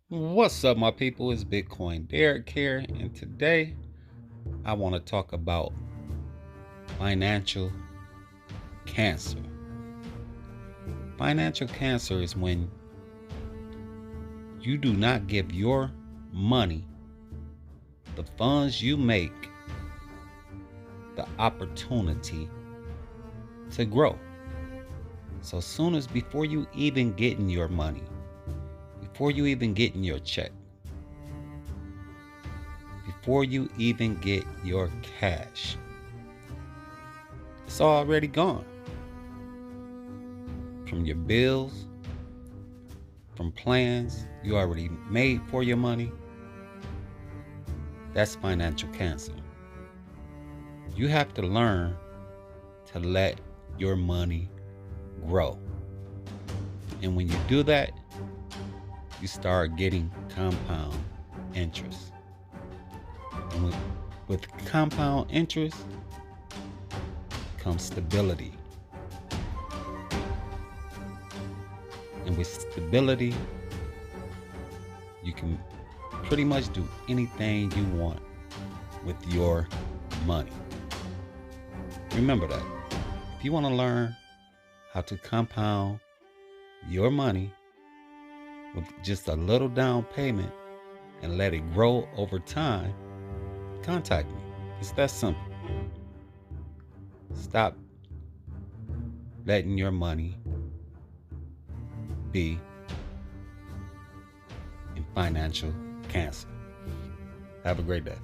What's up, my people? It's Bitcoin Derek here, and today I want to talk about financial cancer. Financial cancer is when you do not give your money, the funds you make, the opportunity to grow. So soon as before you even getting your money, before you even getting your check, before you even get your cash, it's already gone. From your bills, from plans you already made for your money, that's financial cancer. You have to learn to let your money grow. And when you do that, you start getting compound interest. And with compound interest comes stability. And with stability, you can pretty much do anything you want with your money. Remember that. If you want to learn how to compound your money with just a little down payment and let it grow over time, contact me. It's that simple. Stop letting your money be in financial cancer. Have a great day.